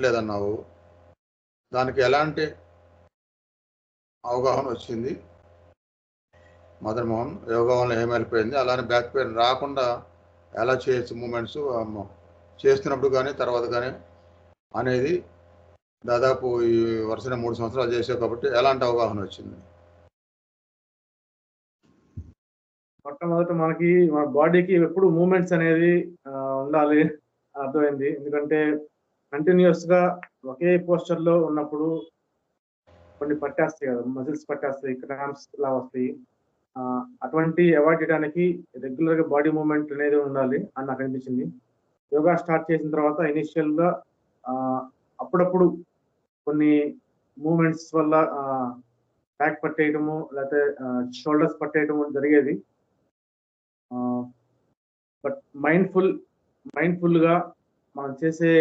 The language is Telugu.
లేదన్నావు. దానికి ఎలాంటి అవగాహన వచ్చింది? మదన్ మోహన్ యోగా వల్ల ఏమైపోయింది, అలానే బ్యాక్ పెయిన్ రాకుండా ఎలా చేయొచ్చు మూమెంట్స్ చేస్తున్నప్పుడు కానీ తర్వాత కానీ అనేది దాదాపు ఈ వరుసనే 3 సంవత్సరాలు చేసావు కాబట్టి ఎలాంటి అవగాహన వచ్చింది? మొట్టమొదట మనకి మన బాడీకి ఎప్పుడు మూమెంట్స్ అనేది ఉండాలి అర్థమైంది. ఎందుకంటే కంటిన్యూస్ గా ఒకే పోస్చర్ లో ఉన్నప్పుడు కొన్ని పట్టేస్తాయి కదా, మజిల్స్ పట్టేస్తాయి, క్రాంప్స్ లా వస్తాయి. అటువంటి అవాయిడ్ చేయడానికి రెగ్యులర్ గా బాడీ మూవ్మెంట్ అనేది ఉండాలి అని నాకు అనిపించింది. యోగా స్టార్ట్ చేసిన తర్వాత ఇనిషియల్ గా అప్పుడప్పుడు కొన్ని మూమెంట్స్ వల్ల బ్యాక్ పట్టేయటము లేకపోతే షోల్డర్స్ పట్టేయటము జరిగేది. బట్ మైండ్ఫుల్ గా మనం చేసే